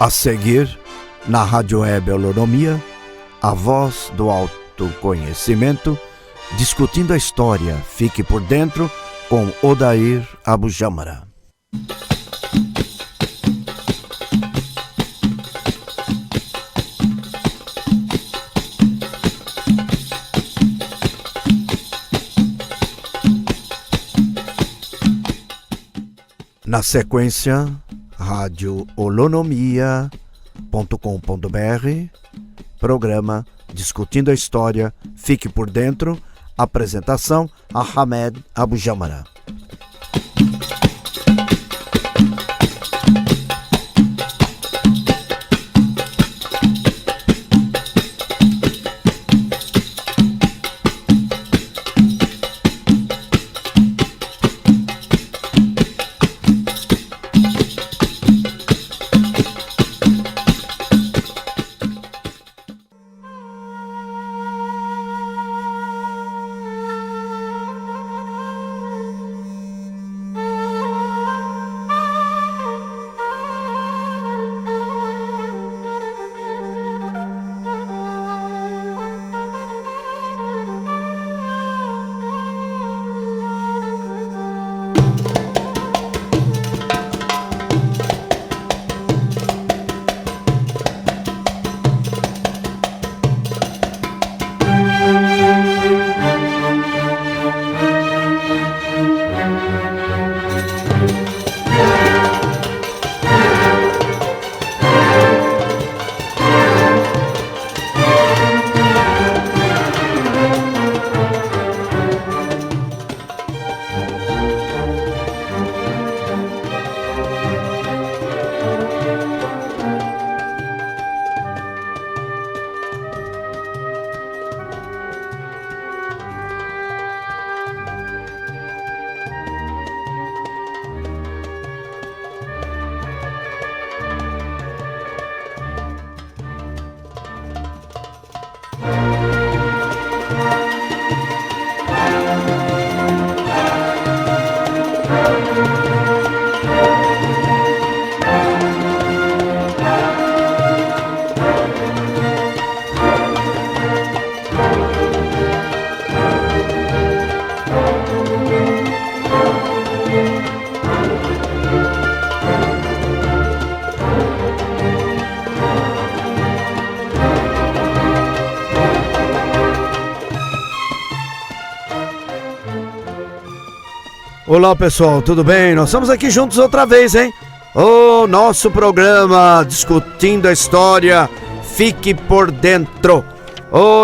A seguir, na Rádio Web Holonomia, a voz do autoconhecimento, discutindo a história. Fique por dentro com Odair Abujamra. Na sequência, radioholonomia.com.br, programa Discutindo a História, fique por dentro, apresentação Ahmed Abujamra. Olá pessoal, tudo bem? Nós estamos aqui juntos outra vez, hein? O nosso programa Discutindo a História, fique por dentro.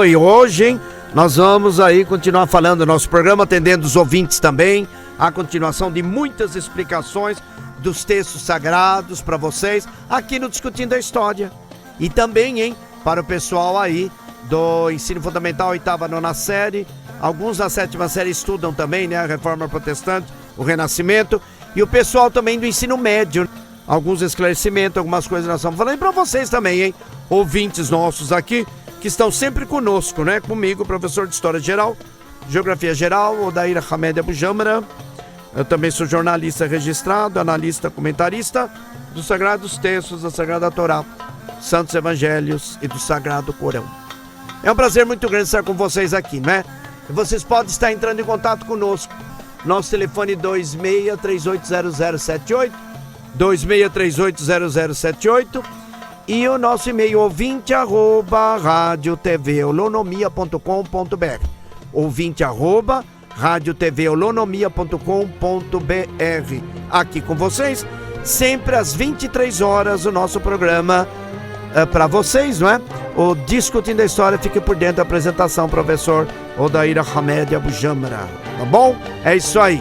E hoje, hein, nós vamos aí continuar falando do nosso programa, atendendo os ouvintes também, a continuação de muitas explicações dos textos sagrados para vocês, aqui no Discutindo a História. E também, hein, para o pessoal aí do Ensino Fundamental, 8ª, 9ª série, alguns da 7ª série estudam também, né, a Reforma Protestante, o Renascimento, e o pessoal também do ensino médio, alguns esclarecimentos, algumas coisas nós estamos falando, e para vocês também, hein, ouvintes nossos aqui, que estão sempre conosco, né, comigo, professor de História Geral, Geografia Geral, Odair Ahmed Abujamra. Eu também sou jornalista registrado, analista, comentarista dos Sagrados Textos da Sagrada Torá, Santos Evangelhos e do Sagrado Corão. É um prazer muito grande estar com vocês aqui, né? E vocês podem estar entrando em contato conosco. Nosso telefone 26380078, 26380078, e o nosso e-mail ouvinte@radiotvholonomia.com.br, ouvinte@radiotvholonomia.com.br. Aqui com vocês, sempre às 23 horas, o nosso programa para vocês, não é? O Discutindo a História, fique por dentro da apresentação, professor Odair Ahmed Abujamra, tá bom? É isso aí.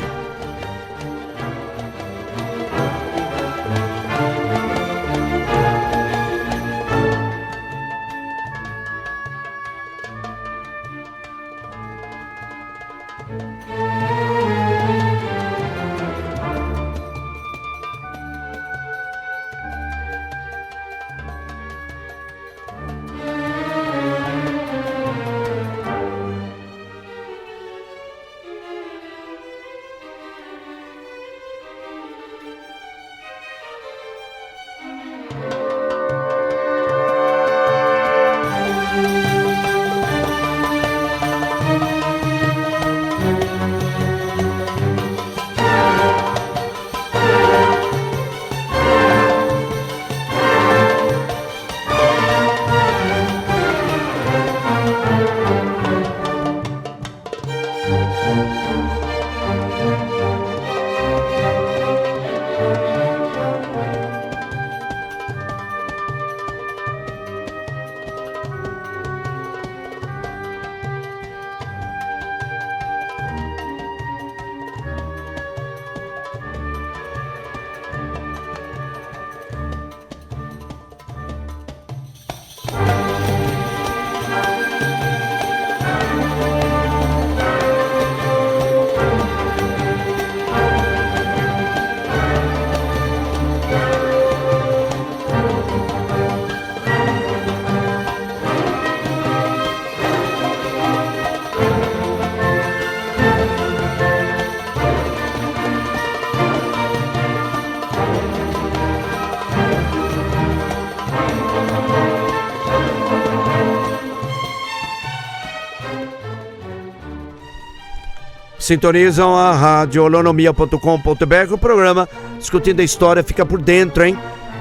Sintonizam a radiolonomia.com.br. O programa Discutindo a História fica por dentro, hein?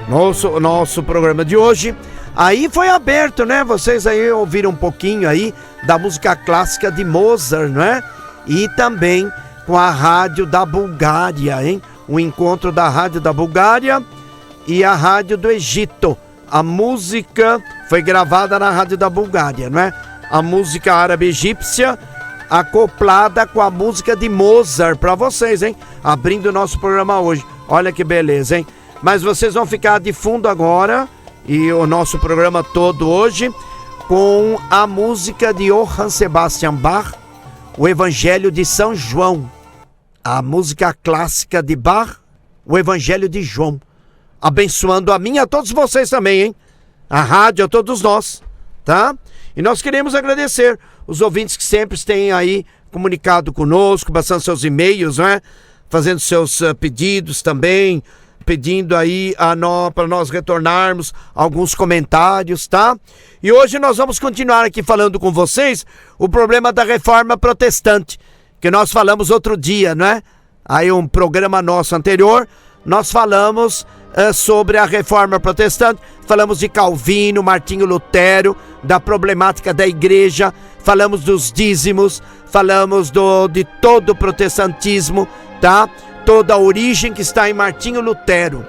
Nosso programa de hoje. Aí foi aberto, né? Vocês aí ouviram um pouquinho aí da música clássica de Mozart, não é? E também com a Rádio da Bulgária, hein? O encontro da Rádio da Bulgária e a Rádio do Egito. A música foi gravada na Rádio da Bulgária, não é? A música árabe egípcia acoplada com a música de Mozart para vocês, hein? Abrindo o nosso programa hoje. Olha que beleza, hein? Mas vocês vão ficar de fundo agora, e o nosso programa todo hoje, com a música de Johann Sebastian Bach, o Evangelho de São João. A música clássica de Bach, o Evangelho de João. Abençoando a mim e a todos vocês também, hein? A rádio, a todos nós, tá? E nós queremos agradecer os ouvintes que sempre têm aí comunicado conosco, passando seus e-mails, né? Fazendo seus pedidos também, pedindo aí para nós retornarmos alguns comentários, tá? E hoje nós vamos continuar aqui falando com vocês o problema da reforma protestante, que nós falamos outro dia, não é? Aí um programa nosso anterior, nós falamos sobre a reforma protestante, falamos de Calvino, Martinho Lutero, da problemática da igreja, falamos dos dízimos, falamos de todo o protestantismo, tá? Toda a origem que está em Martinho Lutero.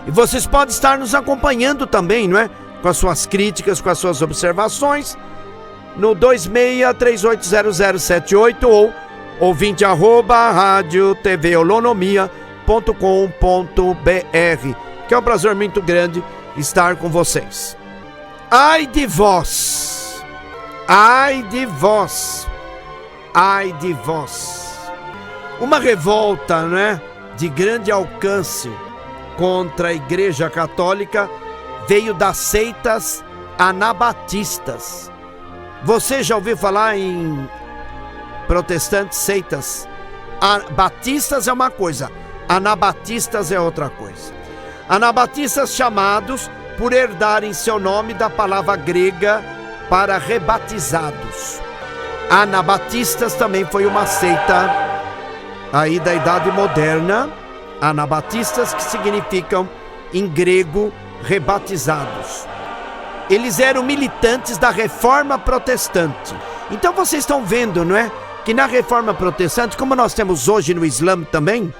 E vocês podem estar nos acompanhando também, não é? Com as suas críticas, com as suas observações, no 26380078 ou ouvinte@radiotvolonomia.com.br, que é um prazer muito grande estar com vocês. Ai de vós, ai de vós, ai de vós. Uma revolta, né, de grande alcance contra a Igreja Católica veio das seitas anabatistas. Você já ouviu falar em protestantes, seitas? Batistas é uma coisa, anabatistas é outra coisa. Anabatistas chamados por herdarem seu nome da palavra grega para rebatizados. Anabatistas também foi uma seita aí da Idade Moderna, anabatistas, que significam em grego rebatizados. Eles eram militantes da Reforma Protestante. Então vocês estão vendo, não é? Que na Reforma Protestante, como nós temos hoje no Islã também,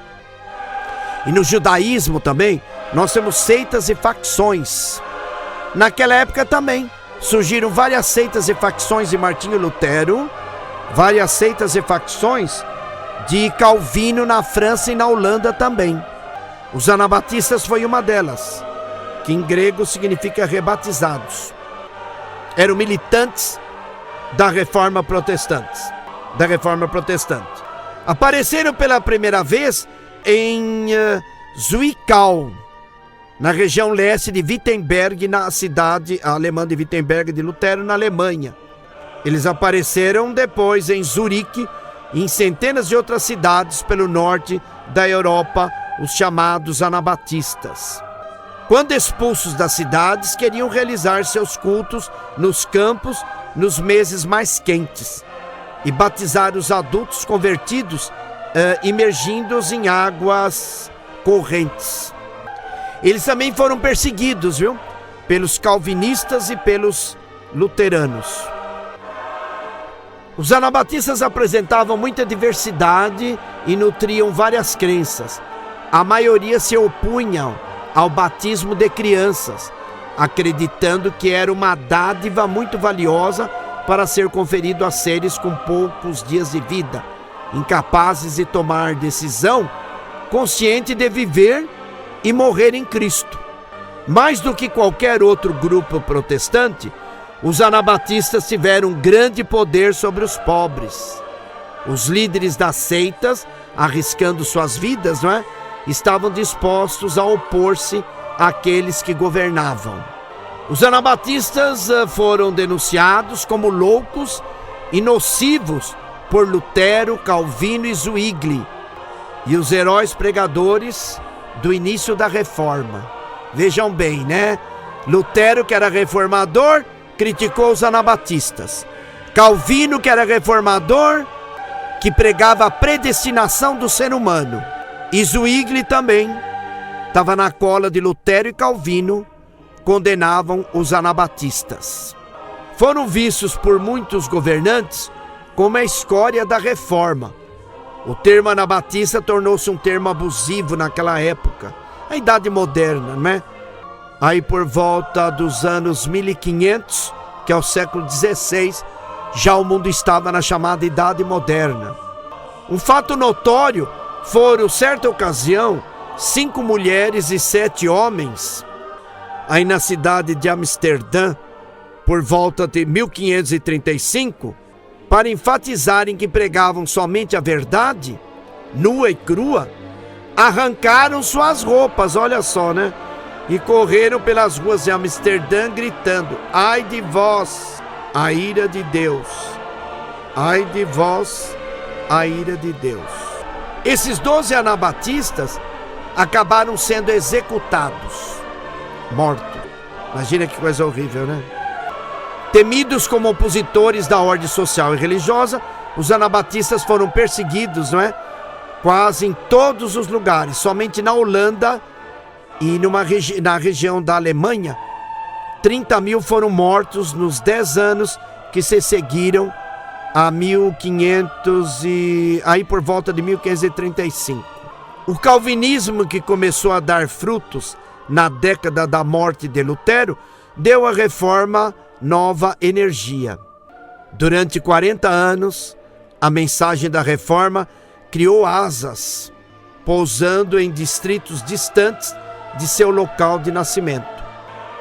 e no judaísmo também, nós temos seitas e facções. Naquela época também surgiram várias seitas e facções de Martinho Lutero, várias seitas e facções de Calvino na França e na Holanda também. Os anabatistas foi uma delas, que em grego significa rebatizados. Eram militantes da Reforma Protestante. Apareceram pela primeira vez em Zwickau, na região leste de Wittenberg, na cidade alemã de Wittenberg de Lutero, na Alemanha. Eles apareceram depois em Zurique e em centenas de outras cidades pelo norte da Europa, os chamados anabatistas. Quando expulsos das cidades, queriam realizar seus cultos nos campos nos meses mais quentes e batizar os adultos convertidos, imergindo-os em águas correntes. Eles também foram perseguidos, viu? Pelos calvinistas e pelos luteranos. Os anabatistas apresentavam muita diversidade e nutriam várias crenças. A maioria se opunham ao batismo de crianças, acreditando que era uma dádiva muito valiosa para ser conferido a seres com poucos dias de vida, incapazes de tomar decisão consciente de viver e morrer em Cristo. Mais do que qualquer outro grupo protestante, os anabatistas tiveram grande poder sobre os pobres. Os líderes das seitas, arriscando suas vidas, estavam dispostos a opor-se àqueles que governavam. Os anabatistas foram denunciados como loucos e nocivos por Lutero, Calvino e Zwingli, e os heróis pregadores do início da Reforma. Vejam bem, Lutero, que era reformador, criticou os anabatistas. Calvino, que era reformador, que pregava a predestinação do ser humano. E Zwingli também estava na cola de Lutero e Calvino, condenavam os anabatistas. Foram vistos por muitos governantes como a escória da reforma. O termo anabatista tornou-se um termo abusivo naquela época, a Idade Moderna, Aí por volta dos anos 1500, que é o século XVI, já o mundo estava na chamada Idade Moderna. Um fato notório foram, certa ocasião, 5 mulheres e 7 homens, aí na cidade de Amsterdã, por volta de 1535, para enfatizarem que pregavam somente a verdade, nua e crua, arrancaram suas roupas, olha só, e correram pelas ruas de Amsterdã gritando: ai de vós, a ira de Deus! Ai de vós, a ira de Deus! Esses 12 anabatistas acabaram sendo executados, mortos. Imagina que coisa horrível, Temidos como opositores da ordem social e religiosa, os anabatistas foram perseguidos, quase em todos os lugares. Somente na Holanda e na região da Alemanha, 30 mil foram mortos nos 10 anos que se seguiram a 1500 e aí por volta de 1535. O calvinismo, que começou a dar frutos na década da morte de Lutero, deu à reforma nova energia. Durante 40 anos, a mensagem da reforma criou asas, pousando em distritos distantes de seu local de nascimento.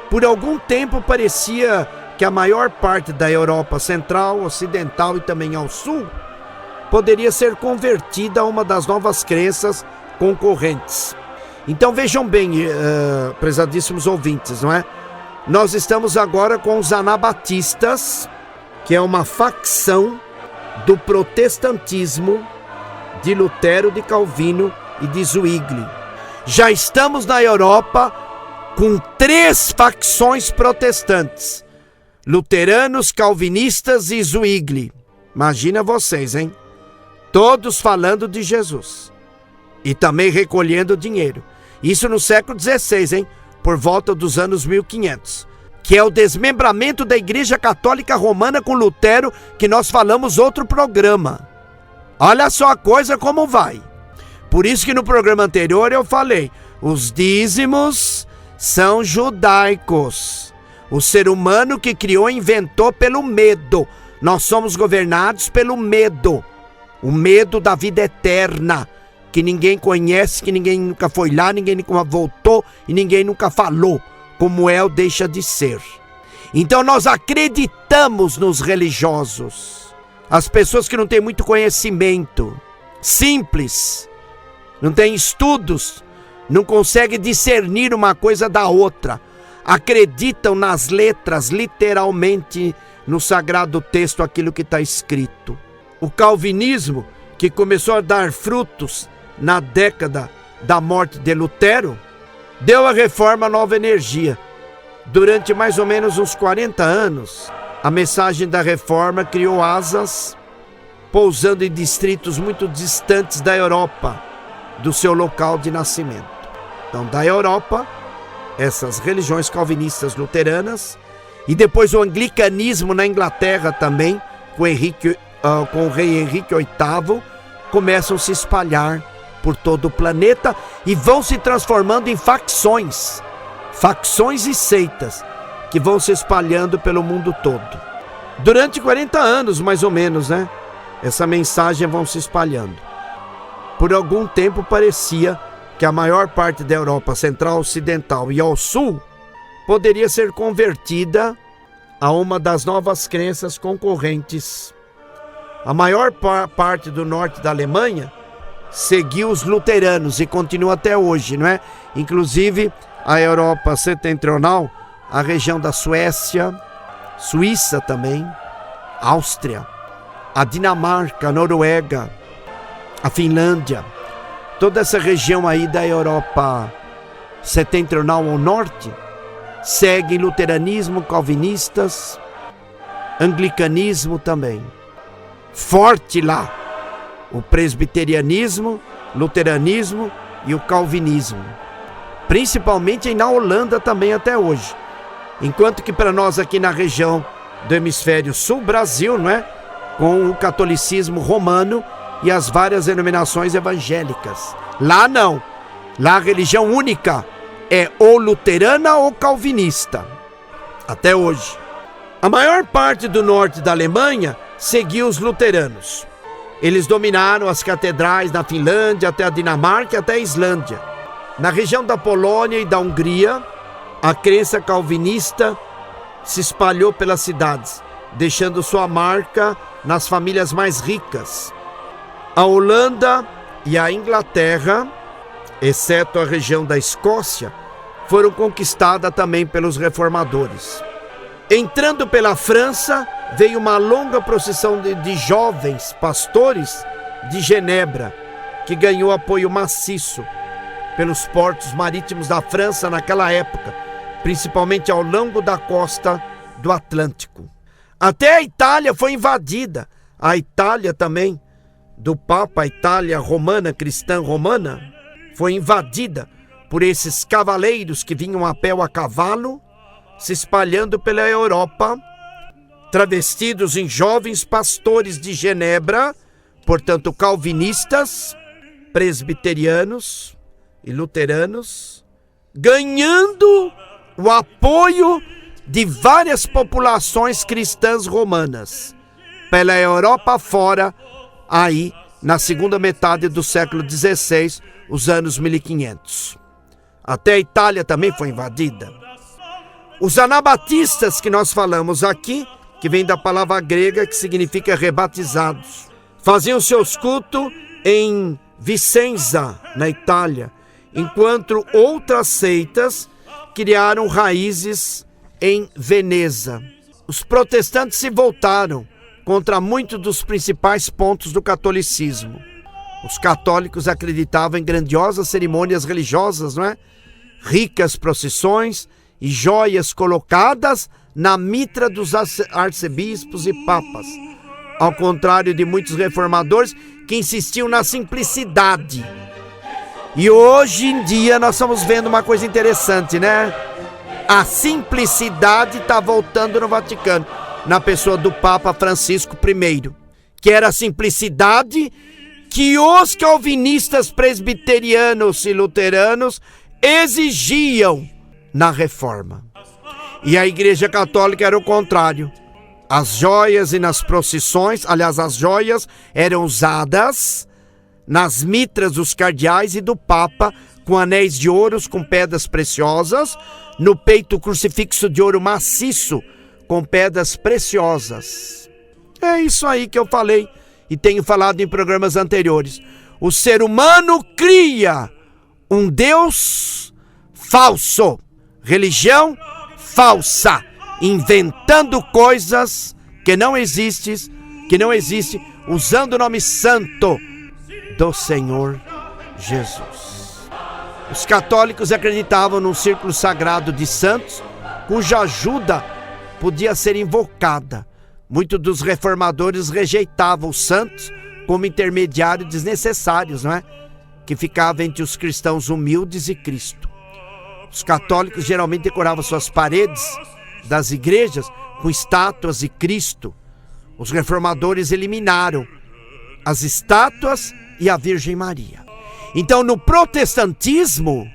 Por algum tempo parecia que a maior parte da Europa Central, Ocidental e também ao Sul poderia ser convertida a uma das novas crenças concorrentes. Então vejam bem, prezadíssimos ouvintes, Nós estamos agora com os anabatistas, que é uma facção do protestantismo de Lutero, de Calvino e de Zwingli. Já estamos na Europa com 3 facções protestantes: luteranos, calvinistas e Zwingli. Imagina vocês, Todos falando de Jesus e também recolhendo dinheiro. Isso no século XVI, por volta dos anos 1500, que é o desmembramento da Igreja Católica Romana com Lutero, que nós falamos outro programa. Olha só a coisa como vai. Por isso que no programa anterior eu falei, os dízimos são judaicos. O ser humano que criou inventou pelo medo. Nós somos governados pelo medo. O medo da vida eterna, que ninguém conhece, que ninguém nunca foi lá, ninguém nunca voltou e ninguém nunca falou como é ou deixa de ser. Então nós acreditamos nos religiosos, as pessoas que não têm muito conhecimento, simples, não têm estudos, não conseguem discernir uma coisa da outra, acreditam nas letras, literalmente no sagrado texto, aquilo que está escrito. O calvinismo, que começou a dar frutos na década da morte de Lutero, deu à reforma nova energia. Durante mais ou menos uns 40 anos, a mensagem da reforma criou asas, pousando em distritos muito distantes da Europa, do seu local de nascimento. Então, da Europa, essas religiões calvinistas luteranas, e depois o anglicanismo na Inglaterra também, com Henrique com o rei Henrique VIII, começam a se espalhar por todo o planeta e vão se transformando em facções e seitas que vão se espalhando pelo mundo todo. Durante 40 anos, mais ou menos, né? Essa mensagem vão se espalhando. Por algum tempo parecia que a maior parte da Europa Central, Ocidental e ao Sul poderia ser convertida a uma das novas crenças concorrentes. A maior parte do norte da Alemanha seguiu os luteranos e continua até hoje, não é? Inclusive a Europa Setentrional, a região da Suécia, Suíça também, Áustria, a Dinamarca, a Noruega, a Finlândia, toda essa região aí da Europa Setentrional ao norte, seguem luteranismo, calvinistas, anglicanismo também. Forte lá, o presbiterianismo, luteranismo e o calvinismo. Principalmente na Holanda também até hoje. Enquanto que para nós aqui na região do hemisfério sul, Brasil, não é? Com o catolicismo romano e as várias denominações evangélicas. Lá não. Lá a religião única é ou luterana ou calvinista. Até hoje. A maior parte do norte da Alemanha seguiu os luteranos. Eles dominaram as catedrais na Finlândia, até a Dinamarca e até a Islândia. Na região da Polônia e da Hungria, a crença calvinista se espalhou pelas cidades, deixando sua marca nas famílias mais ricas. A Holanda e a Inglaterra, exceto a região da Escócia, foram conquistadas também pelos reformadores. Entrando pela França, veio uma longa procissão de jovens pastores de Genebra, que ganhou apoio maciço pelos portos marítimos da França naquela época, principalmente ao longo da costa do Atlântico. Até a Itália foi invadida. A Itália também, do Papa, a Itália romana, cristã romana, foi invadida por esses cavaleiros que vinham a pé ou a cavalo, se espalhando pela Europa, travestidos em jovens pastores de Genebra, portanto calvinistas, presbiterianos e luteranos, ganhando o apoio de várias populações cristãs romanas pela Europa fora, aí na segunda metade do século XVI, os anos 1500. Até a Itália também foi invadida. Os anabatistas que nós falamos aqui, que vem da palavra grega que significa rebatizados, faziam seus cultos em Vicenza, na Itália, enquanto outras seitas criaram raízes em Veneza. Os protestantes se voltaram contra muitos dos principais pontos do catolicismo. Os católicos acreditavam em grandiosas cerimônias religiosas, não é? Ricas procissões e joias colocadas na mitra dos arcebispos e papas, ao contrário de muitos reformadores que insistiam na simplicidade. E hoje em dia nós estamos vendo uma coisa interessante, né? A simplicidade está voltando no Vaticano, na pessoa do Papa Francisco I, que era a simplicidade que os calvinistas, presbiterianos e luteranos exigiam na reforma. E a Igreja Católica era o contrário. As joias e nas procissões, aliás, as joias eram usadas nas mitras dos cardeais e do Papa, com anéis de ouro com pedras preciosas, no peito crucifixo de ouro maciço com pedras preciosas. É isso aí que eu falei e tenho falado em programas anteriores. O ser humano cria um Deus falso, religião falsa, inventando coisas que não existem, usando o nome santo do Senhor Jesus. Os católicos acreditavam num círculo sagrado de santos, cuja ajuda podia ser invocada. Muitos dos reformadores rejeitavam os santos como intermediários desnecessários, não é? Que ficavam entre os cristãos humildes e Cristo. Os católicos geralmente decoravam suas paredes das igrejas com estátuas de Cristo, Os reformadores eliminaram as estátuas e a Virgem Maria. Então, no protestantismo,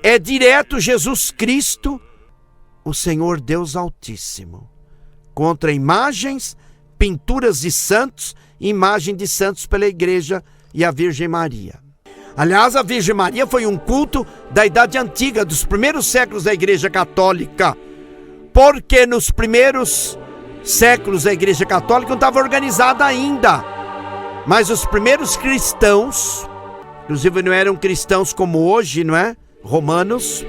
é direto Jesus Cristo, o Senhor Deus Altíssimo, contra imagens, pinturas de santos, imagem de santos pela igreja e a Virgem Maria. Aliás, a Virgem Maria foi um culto da Idade Antiga, dos primeiros séculos da Igreja Católica, porque nos primeiros séculos a Igreja Católica não estava organizada ainda, mas os primeiros cristãos, inclusive não eram cristãos como hoje, não é? Romanos,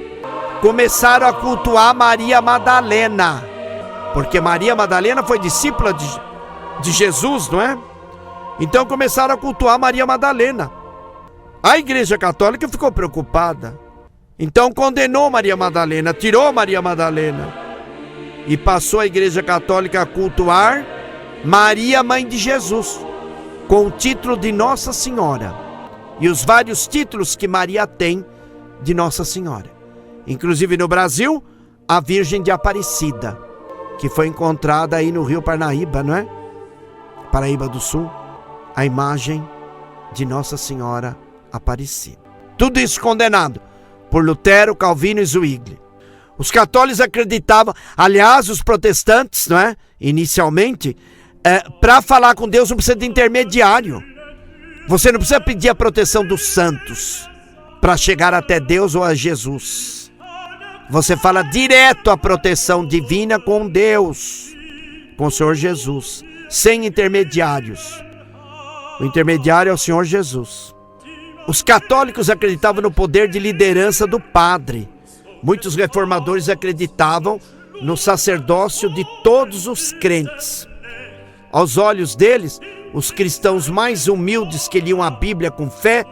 começaram a cultuar Maria Madalena, porque Maria Madalena foi discípula de Jesus, não é? Então começaram a cultuar Maria Madalena. A Igreja Católica ficou preocupada, então condenou Maria Madalena, tirou Maria Madalena e passou a Igreja Católica a cultuar Maria, Mãe de Jesus, com o título de Nossa Senhora e os vários títulos que Maria tem de Nossa Senhora. Inclusive no Brasil, a Virgem de Aparecida, que foi encontrada aí no Rio Parnaíba, não é? Paraíba do Sul, a imagem de Nossa Senhora Aparecida. Tudo isso condenado por Lutero, Calvino e Zwingli. Os católicos acreditavam, aliás, os protestantes, não é? Inicialmente, para falar com Deus não precisa de intermediário. Você não precisa pedir a proteção dos santos para chegar até Deus ou a Jesus. Você fala direto a proteção divina com Deus, com o Senhor Jesus, sem intermediários. O intermediário é o Senhor Jesus. Os católicos acreditavam no poder de liderança do padre. Muitos reformadores acreditavam no sacerdócio de todos os crentes. Aos olhos deles, os cristãos mais humildes que liam a Bíblia com fé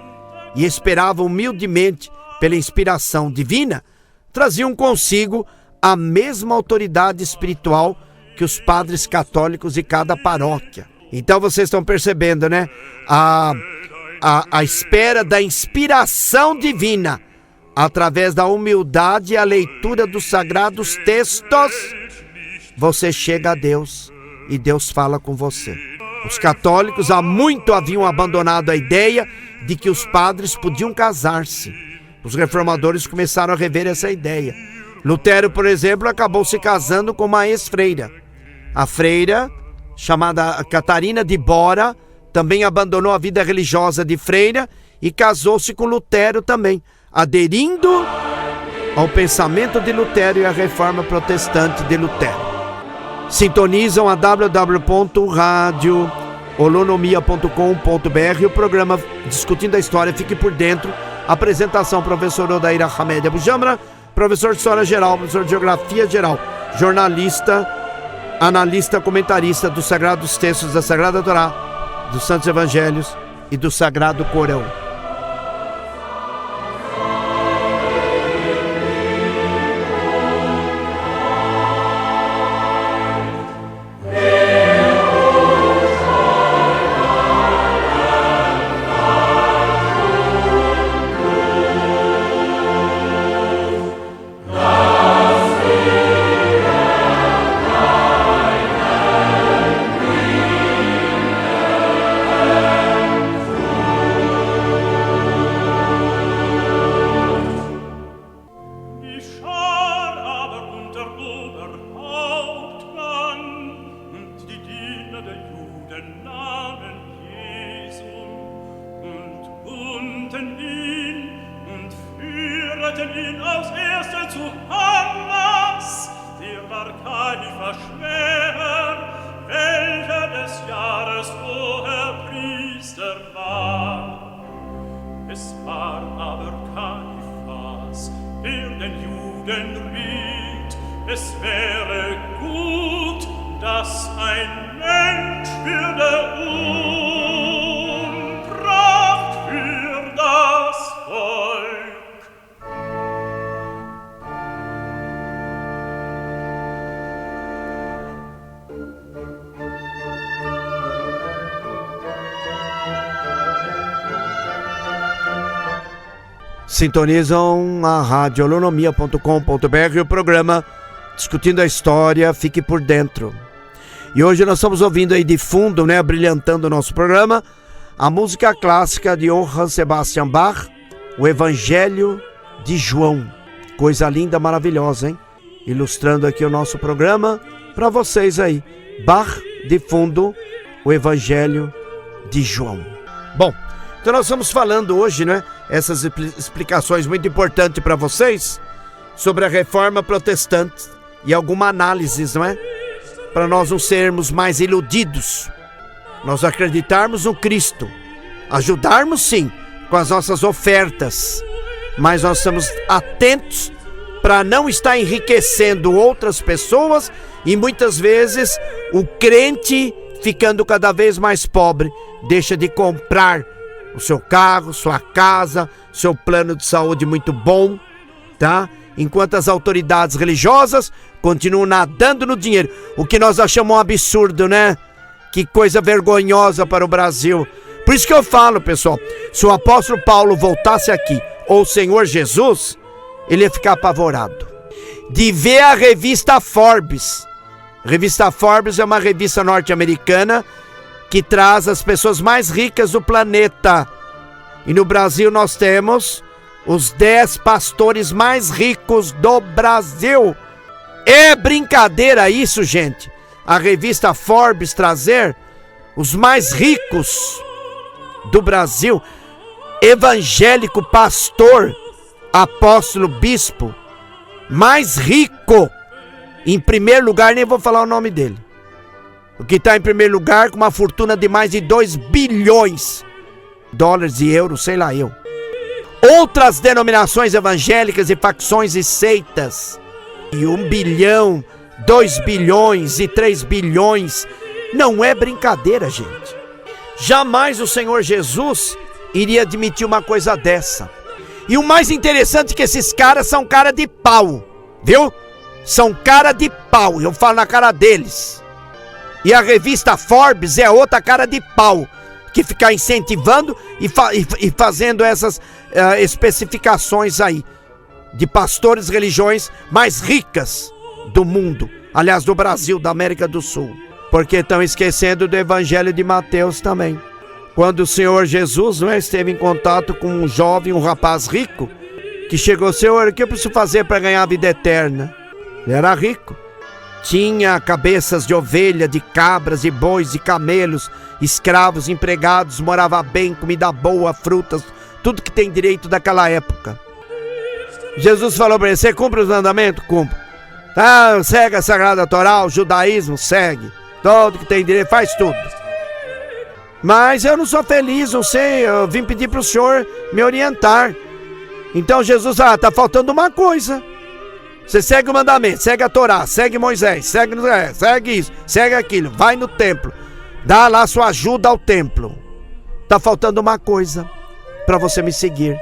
e esperavam humildemente pela inspiração divina, traziam consigo a mesma autoridade espiritual que os padres católicos de cada paróquia. Então vocês estão percebendo, né? A espera da inspiração divina, através da humildade e a leitura dos sagrados textos, você chega a Deus e Deus fala com você. Os católicos há muito haviam abandonado a ideia de que os padres podiam casar-se. Os reformadores começaram a rever essa ideia. Lutero, por exemplo, acabou se casando com uma ex-freira. A freira, chamada Catarina de Bora, também abandonou a vida religiosa de freira e casou-se com Lutero também, aderindo ao pensamento de Lutero e à reforma protestante de Lutero. Sintonizam a www.radioolonomia.com.br o programa Discutindo a História. Fique por dentro. Apresentação: professor Odair Hamed Abujamra, professor de História Geral, professor de Geografia Geral, jornalista, analista, comentarista dos Sagrados Textos da Sagrada Torá, dos Santos Evangelhos e do Sagrado Corão. Sintonizam a radioolonomia.com.br o programa Discutindo a História. Fique por dentro. E hoje nós estamos ouvindo aí de fundo, né, brilhantando o nosso programa, a música clássica de Johann Sebastian Bach, o Evangelho de João. Coisa linda, maravilhosa, hein? Ilustrando aqui o nosso programa para vocês aí. Bach de fundo, o Evangelho de João. Bom, então nós estamos falando hoje, né, essas explicações muito importantes para vocês sobre a Reforma Protestante e alguma análise, não é? Para nós não sermos mais iludidos, nós acreditarmos no Cristo, ajudarmos sim com as nossas ofertas, mas nós estamos atentos para não estar enriquecendo outras pessoas e muitas vezes o crente ficando cada vez mais pobre, deixa de comprar o seu carro, sua casa, seu plano de saúde muito bom, tá? Enquanto as autoridades religiosas continuam nadando no dinheiro, o que nós achamos um absurdo, né? Que coisa vergonhosa para o Brasil. Por isso que eu falo, pessoal, se o apóstolo Paulo voltasse aqui, ou o Senhor Jesus, ele ia ficar apavorado de ver a revista Forbes. A revista Forbes é uma revista norte-americana que traz as pessoas mais ricas do planeta. E no Brasil nós temos os 10 pastores mais ricos do Brasil. É brincadeira isso, gente? A revista Forbes trazer os mais ricos do Brasil, evangélico, pastor, apóstolo, bispo, mais rico, em primeiro lugar, nem vou falar o nome dele. O que está em primeiro lugar com uma fortuna de mais de 2 bilhões de dólares e euros, sei lá eu. Outras denominações evangélicas e facções e seitas, e 1 bilhão, 2 bilhões e 3 bilhões, não é brincadeira, gente. Jamais o Senhor Jesus iria admitir uma coisa dessa. E o mais interessante é que esses caras são cara de pau, viu? São cara de pau, eu falo na cara deles. E a revista Forbes é outra cara de pau, que fica incentivando e fazendo essas especificações aí, de pastores, religiões mais ricas do mundo, aliás do Brasil, da América do Sul. Porque estão esquecendo do Evangelho de Mateus também. Quando o Senhor Jesus, não é, esteve em contato com um jovem, um rapaz rico, que chegou: Senhor, o que eu preciso fazer para ganhar a vida eterna? Ele era rico, tinha cabeças de ovelha, de cabras, de bois, de camelos, escravos, empregados, morava bem, comida boa, frutas, tudo que tem direito daquela época. Jesus falou para ele: você cumpre os mandamentos? Cumpre. Ah, segue a Sagrada Torá, o judaísmo, segue. Todo que tem direito, faz tudo. Mas eu não sou feliz, não sei, eu vim pedir para o Senhor me orientar. Então Jesus, tá faltando uma coisa. Você segue o mandamento, segue a Torá, segue Moisés, segue isso, segue aquilo, vai no templo, dá lá sua ajuda ao templo. Tá faltando uma coisa para você me seguir.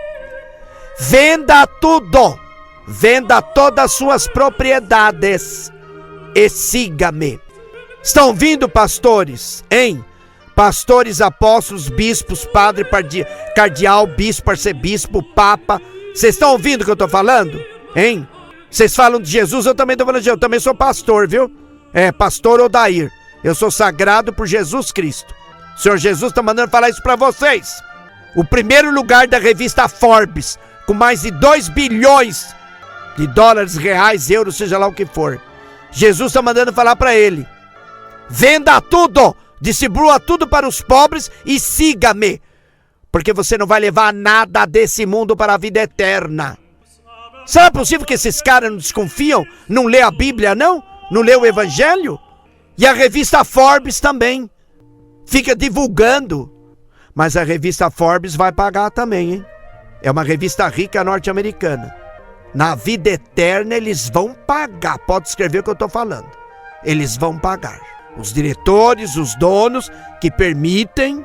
Venda tudo, venda todas as suas propriedades e siga-me. Estão vindo, pastores, hein? Pastores, apóstolos, bispos, padre, cardeal, bispo, arcebispo, papa. Vocês estão ouvindo o que eu estou falando? Hein? Vocês falam de Jesus, eu também estou falando de Jesus. Eu também sou pastor, viu? Pastor Odair. Eu sou sagrado por Jesus Cristo. O Senhor Jesus está mandando falar isso para vocês. O primeiro lugar da revista Forbes, com mais de 2 bilhões de dólares, reais, euros, seja lá o que for. Jesus está mandando falar para ele: venda tudo! Distribua tudo para os pobres e siga-me, porque você não vai levar nada desse mundo para a vida eterna. Será possível que esses caras não desconfiam? Não lê a Bíblia, não? Não lê o Evangelho? E a revista Forbes também fica divulgando. Mas a revista Forbes vai pagar também, hein? É uma revista rica norte-americana. Na vida eterna eles vão pagar. Pode escrever o que eu estou falando. Eles vão pagar. Os diretores, os donos que permitem,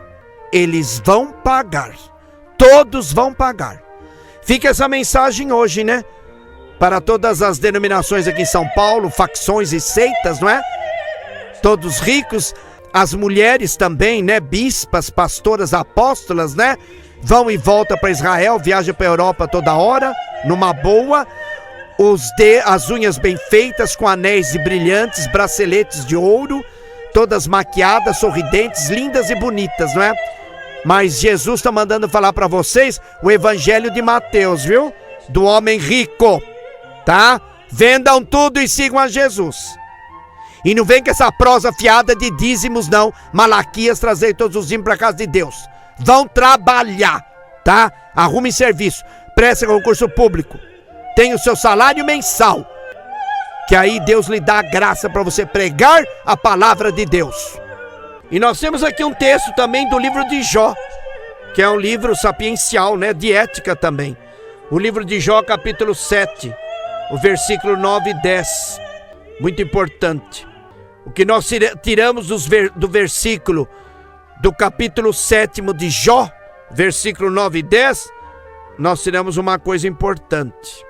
eles vão pagar. Todos vão pagar. Fica essa mensagem hoje, né? Para todas as denominações aqui em São Paulo, facções e seitas, não é? Todos ricos, as mulheres também, né? Bispas, pastoras, apóstolas, né? Vão e voltam para Israel, viajam para a Europa toda hora, numa boa. As unhas bem feitas, com anéis de brilhantes, braceletes de ouro, todas maquiadas, sorridentes, lindas e bonitas, não é? Mas Jesus está mandando falar para vocês o evangelho de Mateus, viu? Do homem rico, tá? Vendam tudo e sigam a Jesus. E não vem com essa prosa fiada de dízimos, não. Malaquias, trazer todos os dízimos para casa de Deus. Vão trabalhar, tá? Arrumem serviço, prestem concurso público, tem o seu salário mensal, que aí Deus lhe dá a graça para você pregar a palavra de Deus. E nós temos aqui um texto também do livro de Jó, que é um livro sapiencial, né? De ética também. O livro de Jó, capítulo 7, o versículo 9 e 10. Muito importante. O que nós tiramos do versículo do capítulo 7 de Jó, versículo 9 e 10, nós tiramos uma coisa importante.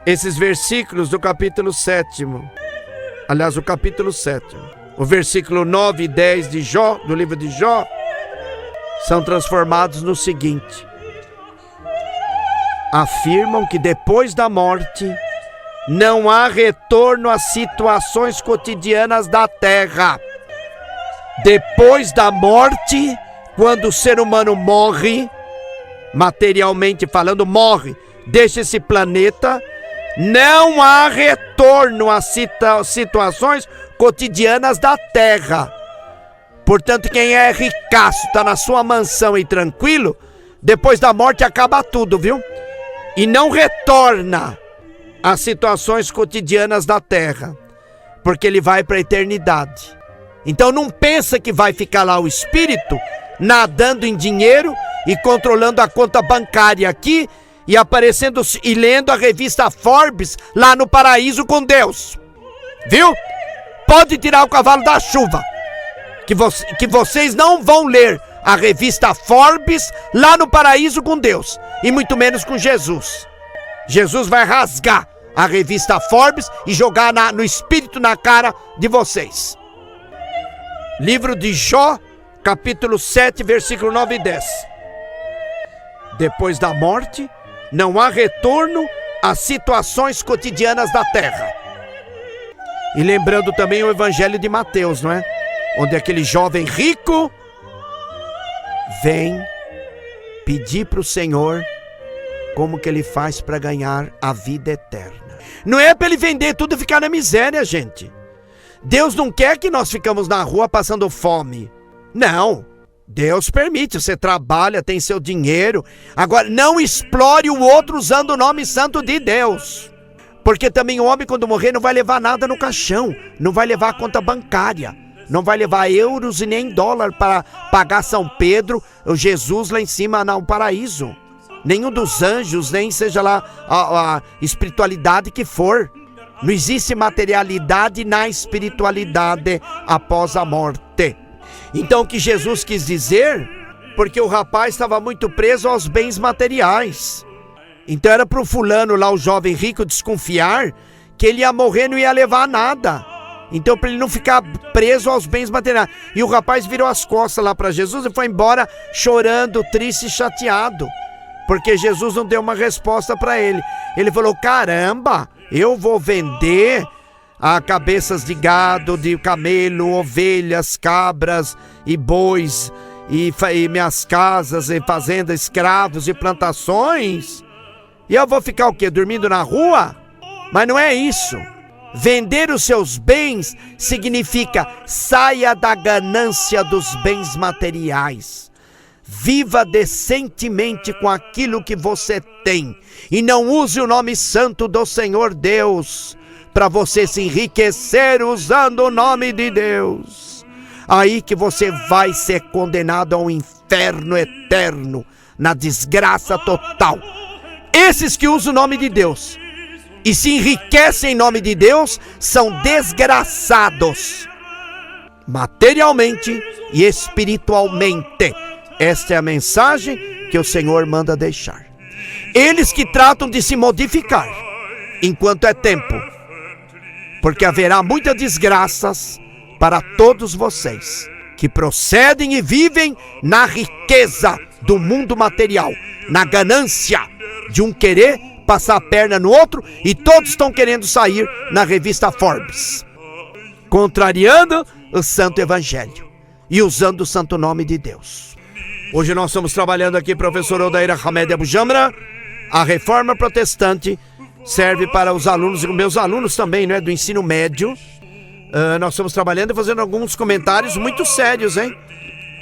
Esses versículos do capítulo 7, aliás, o capítulo 7, o versículo 9 e 10 de Jó, do livro de Jó, são transformados no seguinte: afirmam que depois da morte não há retorno às situações cotidianas da terra. Depois da morte, quando o ser humano morre, materialmente falando, morre, deixa esse planeta, não há retorno às situações cotidianas da terra. Portanto, quem é ricaço, está na sua mansão e tranquilo, depois da morte acaba tudo, viu? E não retorna às situações cotidianas da terra, porque ele vai para a eternidade. Então não pensa que vai ficar lá o espírito nadando em dinheiro e controlando a conta bancária aqui e aparecendo e lendo a revista Forbes lá no paraíso com Deus. Viu? Pode tirar o cavalo da chuva, que vocês não vão ler a revista Forbes lá no paraíso com Deus, e muito menos com Jesus. Jesus vai rasgar a revista Forbes e jogar no espírito na cara de vocês. Livro de Jó, capítulo 7, versículo 9 e 10. Depois da morte, não há retorno às situações cotidianas da terra. E lembrando também o evangelho de Mateus, não é? Onde aquele jovem rico vem pedir para o Senhor como que ele faz para ganhar a vida eterna. Não é para ele vender tudo e ficar na miséria, gente. Deus não quer que nós ficamos na rua passando fome. Não. Deus permite, você trabalha, tem seu dinheiro. Agora, não explore o outro usando o nome santo de Deus. Porque também o homem, quando morrer, não vai levar nada no caixão. Não vai levar a conta bancária. Não vai levar euros e nem dólar para pagar São Pedro, o Jesus lá em cima no paraíso. Nenhum dos anjos, nem seja lá a espiritualidade que for. Não existe materialidade na espiritualidade após a morte. Então o que Jesus quis dizer, porque o rapaz estava muito preso aos bens materiais. Então era para o fulano lá, o jovem rico, desconfiar que ele ia morrer e não ia levar nada. Então para ele não ficar preso aos bens materiais. E o rapaz virou as costas lá para Jesus e foi embora chorando, triste e chateado. Porque Jesus não deu uma resposta para ele. Ele falou, caramba, eu vou vender cabeças de gado, de camelo, ovelhas, cabras e bois, e minhas casas e fazendas, escravos e plantações, e eu vou ficar o quê? Dormindo na rua? Mas não é isso. Vender os seus bens significa saia da ganância dos bens materiais. Viva decentemente com aquilo que você tem e não use o nome santo do Senhor Deus para você se enriquecer usando o nome de Deus. Aí que você vai ser condenado ao inferno eterno, na desgraça total. Esses que usam o nome de Deus e se enriquecem em nome de Deus são desgraçados, materialmente e espiritualmente. Esta é a mensagem que o Senhor manda deixar. Eles que tratam de se modificar enquanto é tempo, porque haverá muitas desgraças para todos vocês que procedem e vivem na riqueza do mundo material, na ganância de um querer passar a perna no outro, e todos estão querendo sair na revista Forbes, contrariando o Santo Evangelho e usando o santo nome de Deus. Hoje nós estamos trabalhando aqui, professor Odair Hamed Abujamra. A reforma protestante serve para os alunos, meus alunos também, né, do ensino médio. Nós estamos trabalhando e fazendo alguns comentários muito sérios, hein?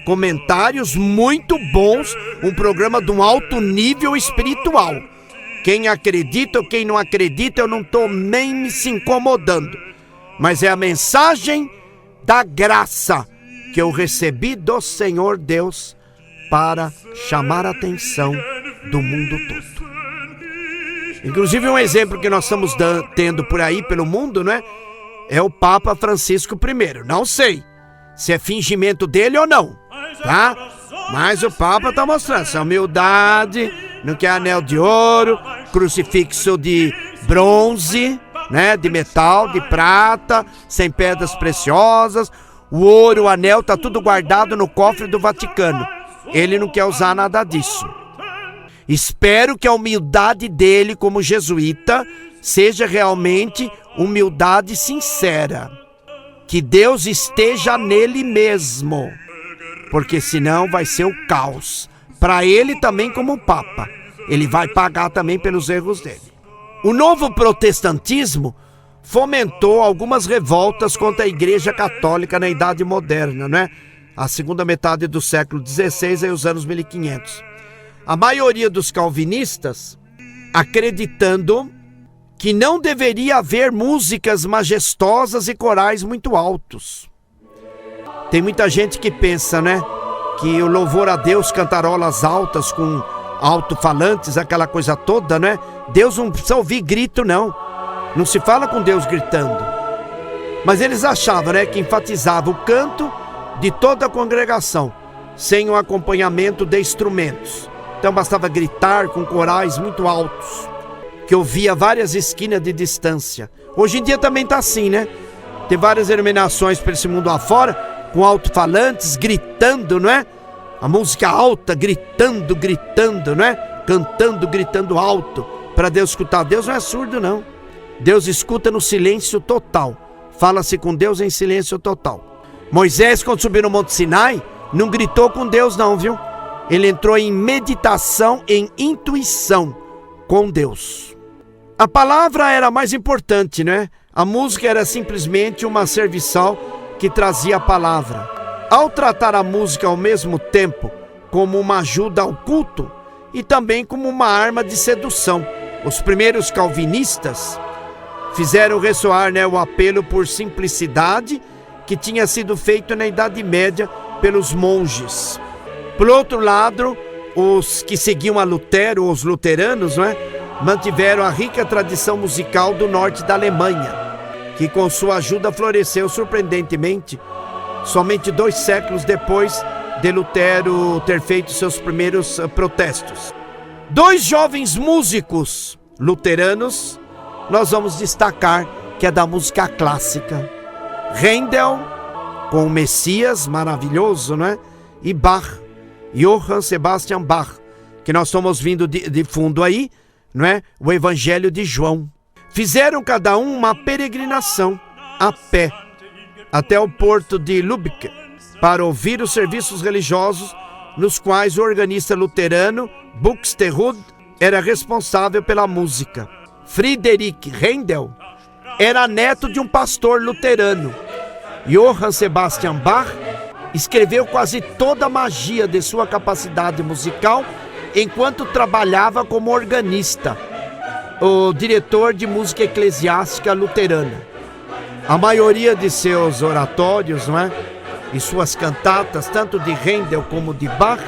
Comentários muito bons, um programa de um alto nível espiritual. Quem acredita ou quem não acredita, eu não estou nem me se incomodando. Mas é a mensagem da graça que eu recebi do Senhor Deus para chamar a atenção do mundo todo. Inclusive um exemplo que nós estamos tendo por aí, pelo mundo, né? É o Papa Francisco I. Não sei se é fingimento dele ou não, tá? Mas o Papa está mostrando essa humildade, não quer anel de ouro, crucifixo de bronze, né? De metal, de prata, sem pedras preciosas. O ouro, o anel, tá tudo guardado no cofre do Vaticano. Ele não quer usar nada disso. Espero que a humildade dele como jesuíta seja realmente humildade sincera. Que Deus esteja nele mesmo, porque senão vai ser o caos. Para ele também como Papa. Ele vai pagar também pelos erros dele. O novo protestantismo fomentou algumas revoltas contra a Igreja Católica na Idade Moderna, né? A segunda metade do século XVI e os anos 1500. A maioria dos calvinistas acreditando que não deveria haver músicas majestosas e corais muito altos. Tem muita gente que pensa, né, que o louvor a Deus, cantarolas altas com alto-falantes, aquela coisa toda, né? Deus não precisa ouvir grito, não. Não se fala com Deus gritando. Mas eles achavam, né, que enfatizava o canto de toda a congregação, sem o acompanhamento de instrumentos. Então bastava gritar com corais muito altos, que ouvia várias esquinas de distância. Hoje em dia também está assim, né? Tem várias denominações para esse mundo afora, com alto-falantes, gritando, não é? A música alta, gritando, não é? Cantando, gritando alto, para Deus escutar. Deus não é surdo, não. Deus escuta no silêncio total. Fala-se com Deus em silêncio total. Moisés, quando subiu no Monte Sinai, não gritou com Deus não, viu? Ele entrou em meditação, em intuição com Deus. A palavra era mais importante, né? A música era simplesmente uma serviçal que trazia a palavra. Ao tratar a música ao mesmo tempo como uma ajuda ao culto e também como uma arma de sedução, os primeiros calvinistas fizeram ressoar, né, o apelo por simplicidade que tinha sido feito na Idade Média pelos monges. Por outro lado, os que seguiam a Lutero, os luteranos, né, mantiveram a rica tradição musical do norte da Alemanha, que com sua ajuda floresceu surpreendentemente somente 2 séculos depois de Lutero ter feito seus primeiros protestos. 2 jovens músicos luteranos nós vamos destacar, que é da música clássica. Handel, com o Messias, maravilhoso, né? E Bach, Johann Sebastian Bach, que nós estamos vindo de fundo aí, não é? O Evangelho de João. Fizeram cada um uma peregrinação a pé até o porto de Lübeck para ouvir os serviços religiosos nos quais o organista luterano Buxtehude era responsável pela música. Friedrich Handel era neto de um pastor luterano. Johann Sebastian Bach escreveu quase toda a magia de sua capacidade musical enquanto trabalhava como organista, o diretor de música eclesiástica luterana. A maioria de seus oratórios, não é? E suas cantatas, tanto de Handel como de Bach,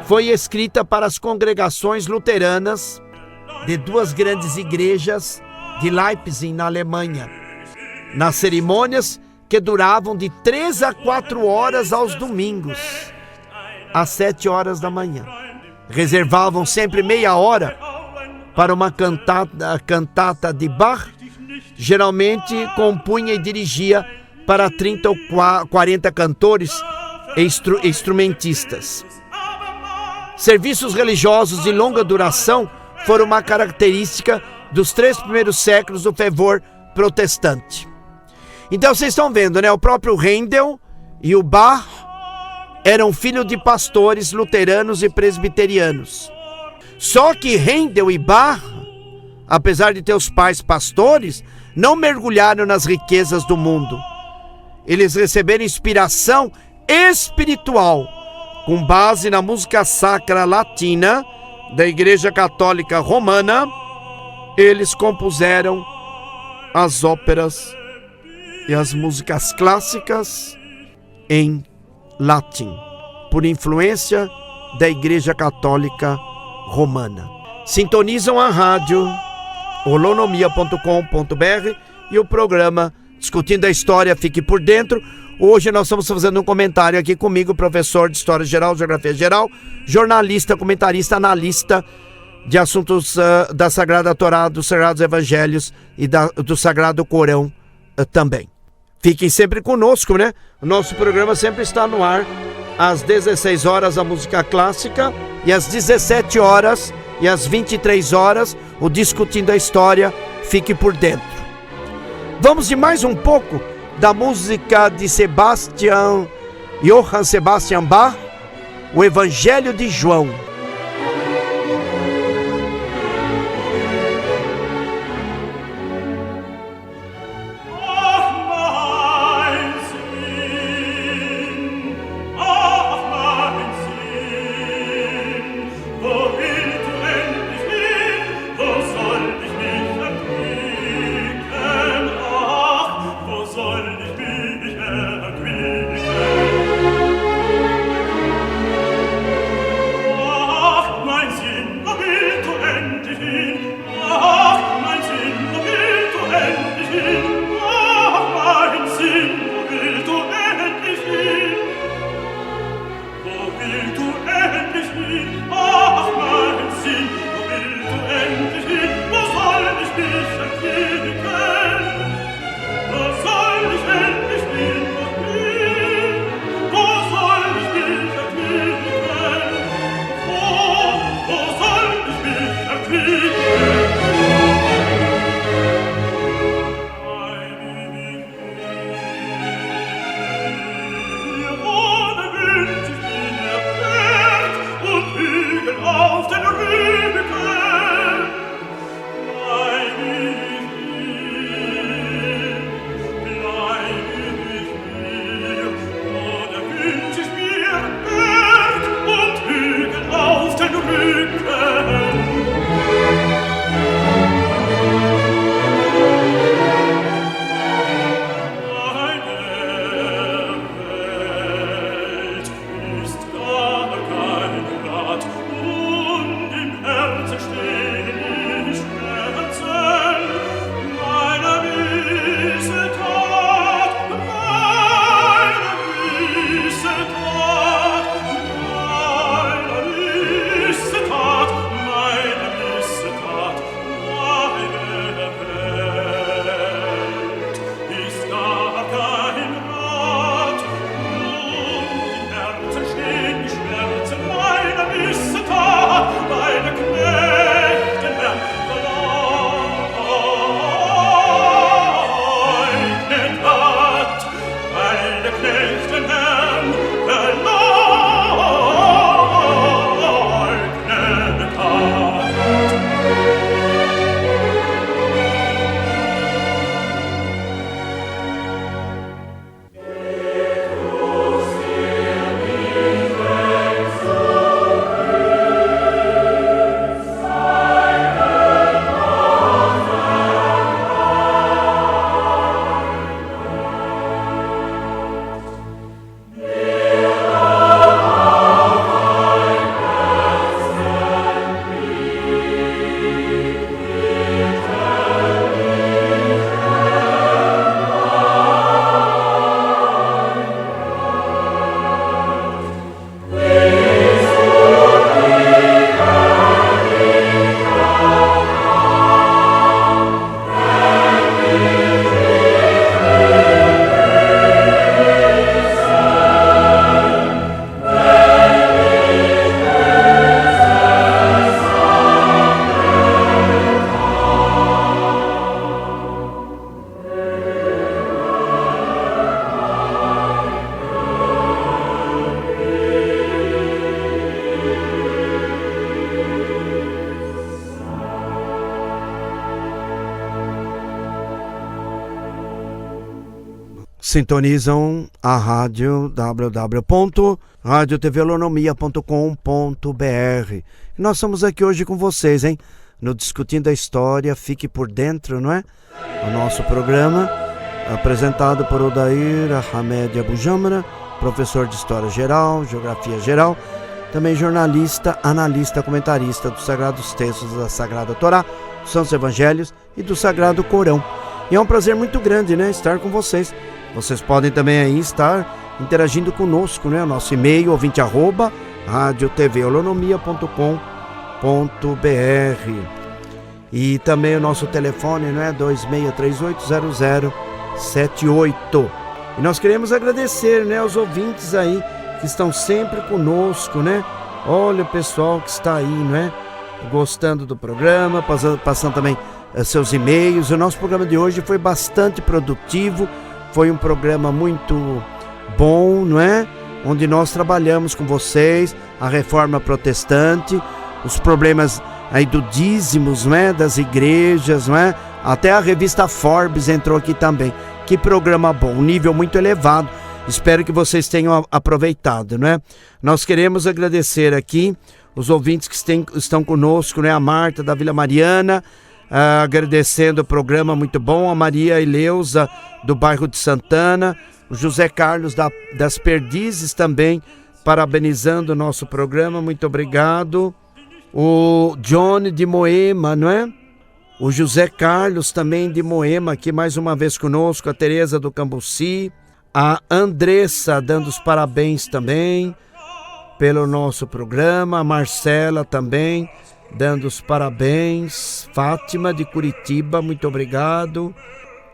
foi escrita para as congregações luteranas de 2 grandes igrejas de Leipzig, na Alemanha, nas cerimônias que duravam de 3 a 4 horas aos domingos, às 7 horas da manhã. Reservavam sempre meia hora para uma cantata de Bach. Geralmente compunha e dirigia para 30 ou 40 cantores e instrumentistas. Serviços religiosos de longa duração foram uma característica dos 3 primeiros séculos do fervor protestante. Então vocês estão vendo, né? O próprio Handel e o Bach eram filhos de pastores luteranos e presbiterianos. Só que Handel e Bach, apesar de ter os pais pastores, não mergulharam nas riquezas do mundo. Eles receberam inspiração espiritual, com base na música sacra latina da Igreja Católica Romana. Eles compuseram as óperas e as músicas clássicas em latim, por influência da Igreja Católica Romana. Sintonizam a rádio holonomia.com.br e o programa Discutindo a História, fique por dentro. Hoje nós estamos fazendo um comentário aqui comigo, professor de História Geral, Geografia Geral, jornalista, comentarista, analista de assuntos da Sagrada Torá, dos Sagrados Evangelhos e do Sagrado Corão também. Fiquem sempre conosco, né? O nosso programa sempre está no ar às 16 horas a música clássica e às 17 horas e às 23 horas o Discutindo a História, fique por dentro. Vamos de mais um pouco da música de Johann Sebastian Bach, o Evangelho de João. Oh sintonizam a rádio www.radiotvalonomia.com.br. Nós estamos aqui hoje com vocês, hein? No Discutindo a História, Fique por Dentro, não é? O nosso programa, apresentado por Odair Hamed Abujamra, professor de História Geral, Geografia Geral, também jornalista, analista, comentarista dos Sagrados Textos da Sagrada Torá, dos Santos Evangelhos e do Sagrado Corão. E é um prazer muito grande, né, estar com vocês. Vocês podem também aí estar interagindo conosco, né? Nosso e-mail, radiotvolonomia.com.br. E também o nosso telefone, né? 26380078. E nós queremos agradecer, né, aos ouvintes aí que estão sempre conosco, né? Olha o pessoal que está aí, né? Gostando do programa, passando também seus e-mails. O nosso programa de hoje foi bastante produtivo. Foi um programa muito bom, não é? Onde nós trabalhamos com vocês a reforma protestante, os problemas aí do dízimos, não é? Das igrejas, não é? Até a revista Forbes entrou aqui também. Que programa bom, um nível muito elevado. Espero que vocês tenham aproveitado, não é? Nós queremos agradecer aqui os ouvintes que estão conosco, né? A Marta da Vila Mariana, agradecendo o programa muito bom, a Maria Eleusa do bairro de Santana, o José Carlos das Perdizes também, parabenizando o nosso programa, muito obrigado. O Johnny de Moema, não é? O José Carlos também de Moema, aqui mais uma vez conosco, a Tereza do Cambuci, a Andressa dando os parabéns também pelo nosso programa, a Marcela também dando os parabéns, Fátima de Curitiba, muito obrigado,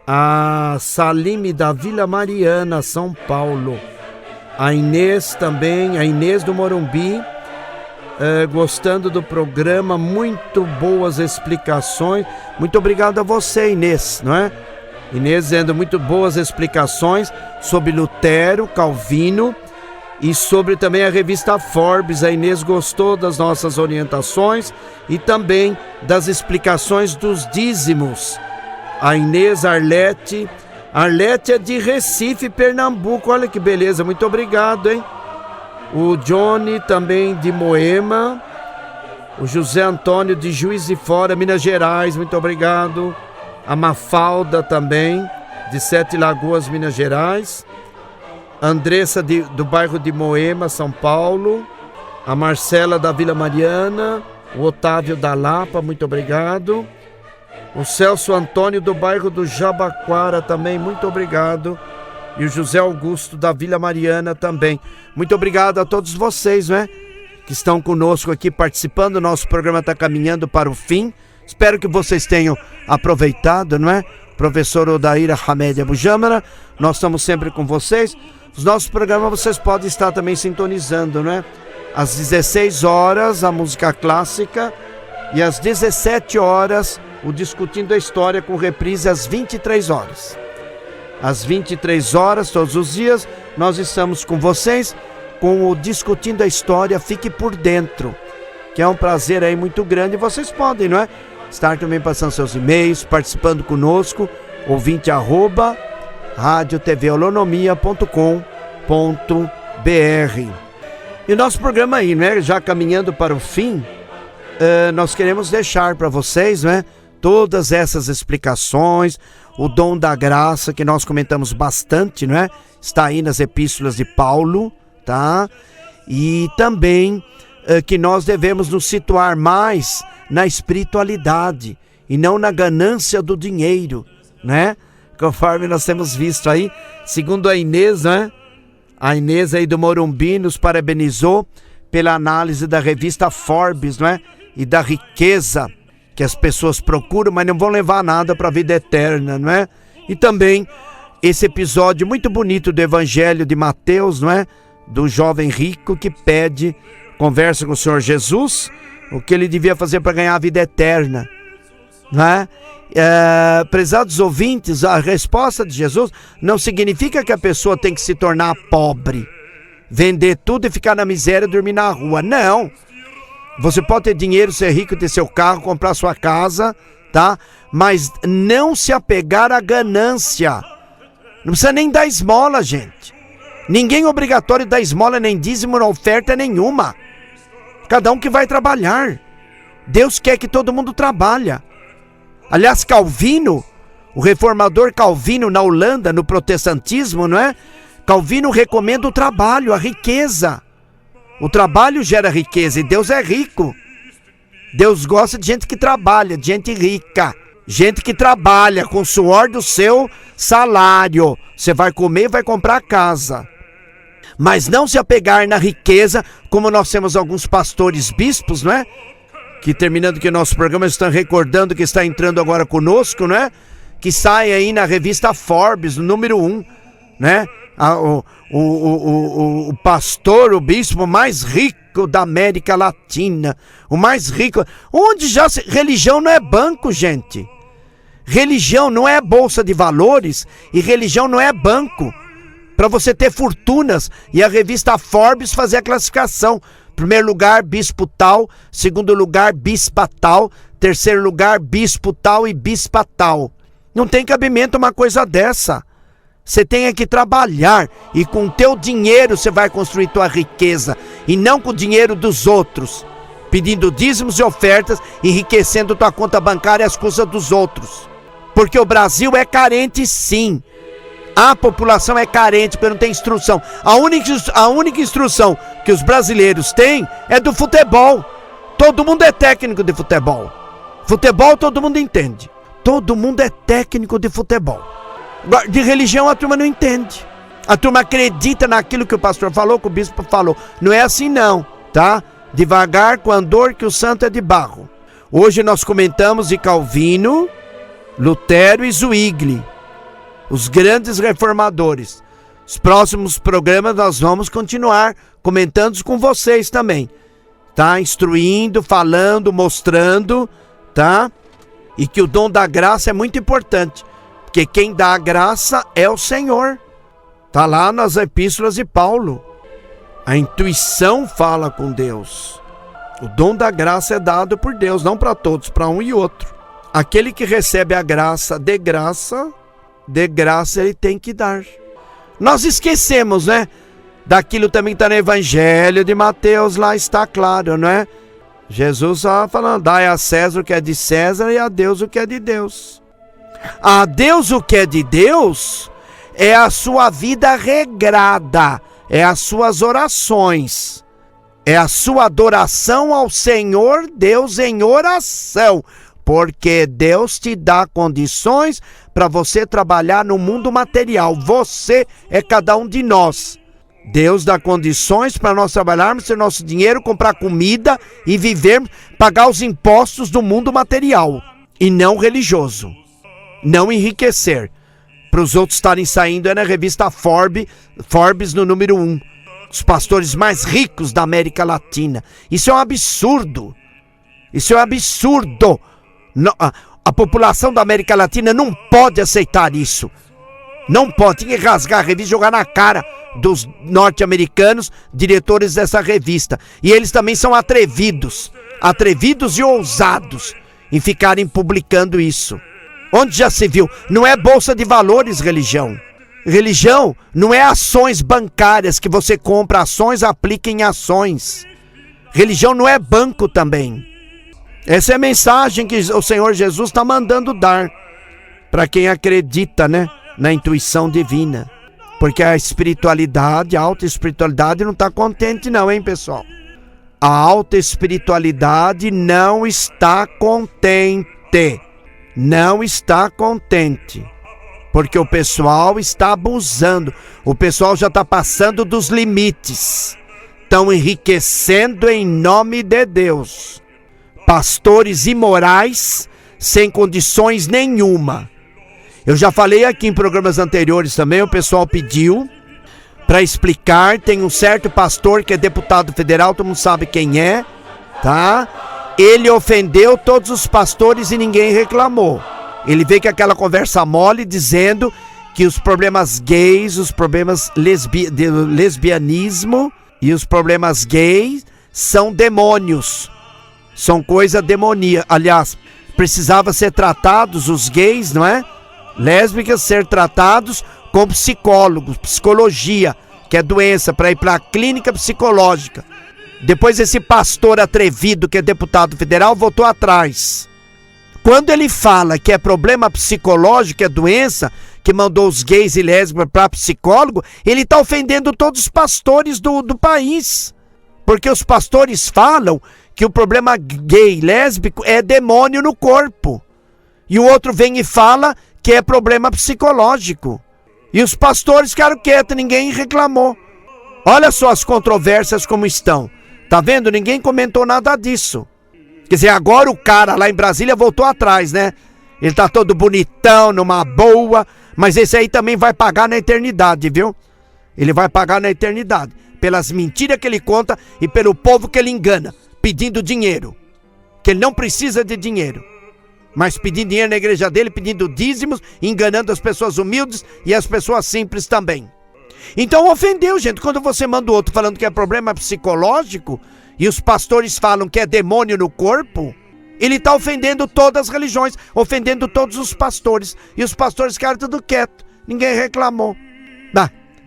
a Salime da Vila Mariana, São Paulo, a Inês também, a Inês do Morumbi, gostando do programa, muito boas explicações, muito obrigado a você, Inês, não é? Inês dando muito boas explicações sobre Lutero, Calvino e sobre também a revista Forbes. A Inês gostou das nossas orientações e também das explicações dos dízimos. A Inês Arlete é de Recife, Pernambuco, olha que beleza, muito obrigado, hein? O Johnny também de Moema, o José Antônio de Juiz de Fora, Minas Gerais, muito obrigado. A Mafalda também, de Sete Lagoas, Minas Gerais. A Andressa do bairro de Moema, São Paulo. A Marcela da Vila Mariana. O Otávio da Lapa, muito obrigado. O Celso Antônio do bairro do Jabaquara também, muito obrigado. E o José Augusto da Vila Mariana também. Muito obrigado a todos vocês, né, que estão conosco aqui participando. O nosso programa está caminhando para o fim. Espero que vocês tenham aproveitado, não é? Professor Odair Hamed Abujamra, nós estamos sempre com vocês. Os nossos programas vocês podem estar também sintonizando, não é? Às 16 horas, a música clássica. E às 17 horas, o Discutindo a História, com reprise às 23 horas. Às 23 horas, todos os dias, nós estamos com vocês com o Discutindo a História, Fique por Dentro, que é um prazer aí muito grande. E vocês podem, não é? Estar também passando seus e-mails, participando conosco, ouvinte @ radiotvolonomia.com.br. E o nosso programa aí, né, já caminhando para o fim, nós queremos deixar para vocês, né, todas essas explicações, o dom da graça que nós comentamos bastante, não é? Está aí nas epístolas de Paulo, tá? E também que nós devemos nos situar mais na espiritualidade e não na ganância do dinheiro, né? Conforme nós temos visto aí, segundo a Inês, né? A Inês aí do Morumbi nos parabenizou pela análise da revista Forbes, não é? E da riqueza que as pessoas procuram, mas não vão levar nada para a vida eterna, não é? E também esse episódio muito bonito do Evangelho de Mateus, não é? Do jovem rico que conversa com o Senhor Jesus, o que ele devia fazer para ganhar a vida eterna, não é? Prezados ouvintes, a resposta de Jesus não significa que a pessoa tem que se tornar pobre, vender tudo e ficar na miséria e dormir na rua. Não. Você pode ter dinheiro, ser rico, ter seu carro, comprar sua casa, tá? Mas não se apegar à ganância. Não precisa nem dar esmola, gente. Ninguém é obrigatório dar esmola, nem dízimo, nem oferta nenhuma. Cada um que vai trabalhar. Deus quer que todo mundo trabalhe. Aliás, Calvino, o reformador Calvino na Holanda, no protestantismo, não é? Calvino recomenda o trabalho, a riqueza. O trabalho gera riqueza e Deus é rico. Deus gosta de gente que trabalha, de gente rica. Gente que trabalha com o suor do seu salário. Você vai comer e vai comprar a casa. Mas não se apegar na riqueza, como nós temos alguns pastores bispos, não é? Que terminando que o nosso programa estão recordando que está entrando agora conosco, não é? Que sai aí na revista Forbes, no número 1, né? O pastor, o bispo mais rico da América Latina. O mais rico. Onde já religião não é banco, gente. Religião não é bolsa de valores e religião não é banco. Para você ter fortunas e a revista Forbes fazer a classificação. Primeiro lugar, bispo tal. Segundo lugar, bispa tal. Terceiro lugar, bispo tal e bispa tal. Não tem cabimento uma coisa dessa. Você tem que trabalhar e com o teu dinheiro você vai construir tua riqueza e não com o dinheiro dos outros, pedindo dízimos e ofertas, enriquecendo tua conta bancária às custas dos outros. Porque o Brasil é carente, sim. A população é carente porque não tem instrução. A única instrução que os brasileiros têm é do futebol. Todo mundo é técnico de futebol. Futebol todo mundo entende. Todo mundo é técnico de futebol. De religião a turma não entende. A turma acredita naquilo que o pastor falou, que o bispo falou. Não é assim não, tá? Devagar com andor que o santo é de barro. Hoje nós comentamos de Calvino, Lutero e Zwingli, os grandes reformadores. Os próximos programas nós vamos continuar comentando com vocês também, tá? Instruindo, falando, mostrando, tá? E que o dom da graça é muito importante, porque quem dá a graça é o Senhor. Tá lá nas epístolas de Paulo. A intuição fala com Deus. O dom da graça é dado por Deus, não para todos, para um e outro. Aquele que recebe a graça, de graça ele tem que dar. Nós esquecemos, né? Daquilo também está no Evangelho de Mateus, lá está claro, não é? Jesus está falando, dai a César o que é de César e a Deus o que é de Deus. A Deus o que é de Deus é a sua vida regrada, é as suas orações, é a sua adoração ao Senhor Deus em oração. Porque Deus te dá condições para você trabalhar no mundo material. Você é cada um de nós. Deus dá condições para nós trabalharmos, ter nosso dinheiro, comprar comida e vivermos, pagar os impostos do mundo material. E não religioso. Não enriquecer. Para os outros estarem saindo é na revista Forbes no número 1. Os pastores mais ricos da América Latina. Isso é um absurdo. Isso é um absurdo. A população da América Latina não pode aceitar isso. Não pode. Tem que rasgar a revista e jogar na cara dos norte-americanos, diretores dessa revista. E eles também são atrevidos e ousados em ficarem publicando isso. Onde já se viu? Não é bolsa de valores religião. Religião não é ações bancárias que você compra ações, aplica em ações. Religião não é banco também. Essa é a mensagem que o Senhor Jesus está mandando dar para quem acredita, né, na intuição divina. Porque a espiritualidade, a alta espiritualidade não está contente não, hein, pessoal? A alta espiritualidade não está contente. Não está contente. Porque o pessoal está abusando. O pessoal já está passando dos limites. Estão enriquecendo em nome de Deus. Pastores imorais, sem condições nenhuma. Eu já falei aqui em programas anteriores também, o pessoal pediu para explicar. Tem um certo pastor que é deputado federal, todo mundo sabe quem é, tá? Ele ofendeu todos os pastores e ninguém reclamou. Ele veio com aquela conversa mole dizendo que os problemas gays, os problemas de lesbianismo e os problemas gays são demônios. São coisa demoníaca. Aliás, precisava ser tratados os gays, não é? Lésbicas ser tratados com psicólogos, psicologia, que é doença, para ir para a clínica psicológica. Depois esse pastor atrevido, que é deputado federal, voltou atrás. Quando ele fala que é problema psicológico, é doença, que mandou os gays e lésbicas para psicólogo, ele está ofendendo todos os pastores do país. Porque os pastores falam que o problema gay e lésbico é demônio no corpo. E o outro vem e fala que é problema psicológico. E os pastores ficaram quietos, ninguém reclamou. Olha só as controvérsias como estão. Tá vendo? Ninguém comentou nada disso. Quer dizer, agora o cara lá em Brasília voltou atrás, né? Ele tá todo bonitão, numa boa, mas esse aí também vai pagar na eternidade, viu? Ele vai pagar na eternidade, pelas mentiras que ele conta e pelo povo que ele engana, pedindo dinheiro. Que ele não precisa de dinheiro, mas pedindo dinheiro na igreja dele, pedindo dízimos, enganando as pessoas humildes e as pessoas simples também. Então ofendeu, gente, quando você manda o outro falando que é problema psicológico e os pastores falam que é demônio no corpo, ele está ofendendo todas as religiões, ofendendo todos os pastores. E os pastores ficaram tudo quieto, ninguém reclamou.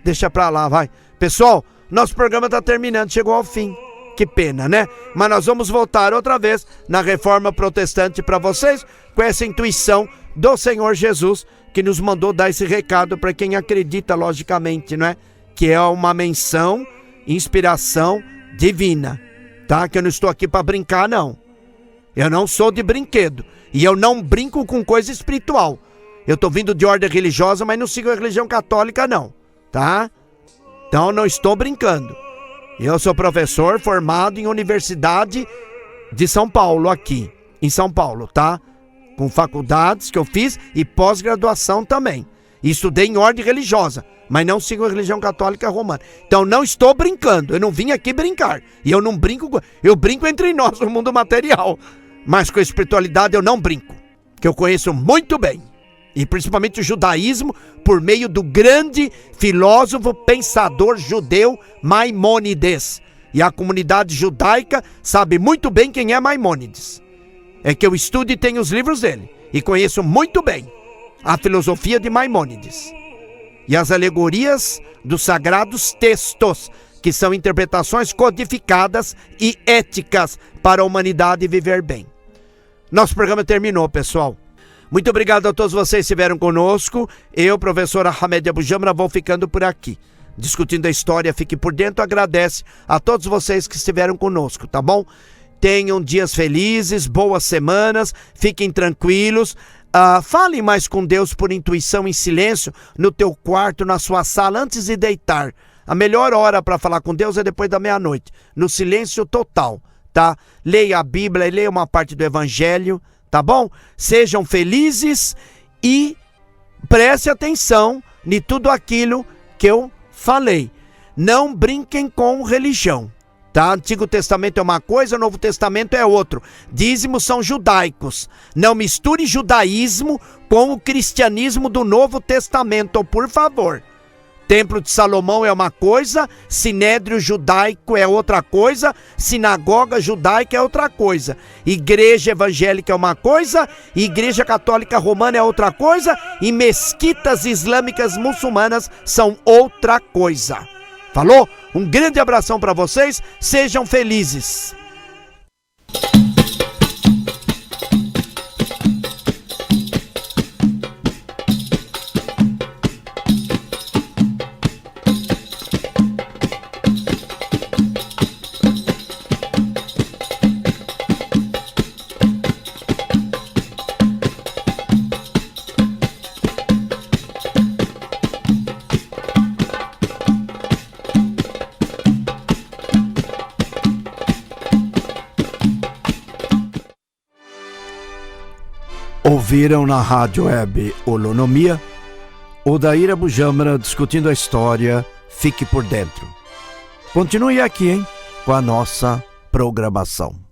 Deixa pra lá, vai. Pessoal, nosso programa está terminando, chegou ao fim. Que pena, né? Mas nós vamos voltar outra vez na Reforma Protestante para vocês, com essa intuição do Senhor Jesus, que nos mandou dar esse recado para quem acredita, logicamente, não é? Que é uma menção, inspiração divina, tá? Que eu não estou aqui para brincar, não. Eu não sou de brinquedo. E eu não brinco com coisa espiritual. Eu estou vindo de ordem religiosa, mas não sigo a religião católica, não. Tá? Então não estou brincando. Eu sou professor formado em Universidade de São Paulo, aqui em São Paulo, tá? Com faculdades que eu fiz e pós-graduação também. E estudei em ordem religiosa, mas não sigo a religião católica romana. Então não estou brincando, eu não vim aqui brincar. E eu não brinco, eu brinco entre nós no mundo material. Mas com a espiritualidade eu não brinco, que eu conheço muito bem. E principalmente o judaísmo, por meio do grande filósofo pensador judeu Maimônides. E a comunidade judaica sabe muito bem quem é Maimônides. É que eu estudo e tenho os livros dele. E conheço muito bem a filosofia de Maimônides. E as alegorias dos sagrados textos, que são interpretações codificadas e éticas para a humanidade viver bem. Nosso programa terminou, pessoal. Muito obrigado a todos vocês que estiveram conosco. Eu, professor Hamed Abujamra, vou ficando por aqui. Discutindo a história, fique por dentro. Agradece a todos vocês que estiveram conosco, tá bom? Tenham dias felizes, boas semanas, fiquem tranquilos. Falem mais com Deus por intuição em silêncio, no teu quarto, na sua sala, antes de deitar. A melhor hora para falar com Deus é depois da meia-noite, no silêncio total, tá? Leia a Bíblia e leia uma parte do Evangelho, tá bom? Sejam felizes e preste atenção em tudo aquilo que eu falei. Não brinquem com religião, tá? Antigo Testamento é uma coisa, Novo Testamento é outro. Dízimos são judaicos. Não misture judaísmo com o cristianismo do Novo Testamento, por favor. Templo de Salomão é uma coisa, sinédrio judaico é outra coisa, sinagoga judaica é outra coisa, igreja evangélica é uma coisa, igreja católica romana é outra coisa, e mesquitas islâmicas muçulmanas são outra coisa. Falou? Um grande abração para vocês, sejam felizes. Ouviram na rádio web Holonomia, Odair Abujamra discutindo a história. Fique por dentro. Continue aqui, com a nossa programação.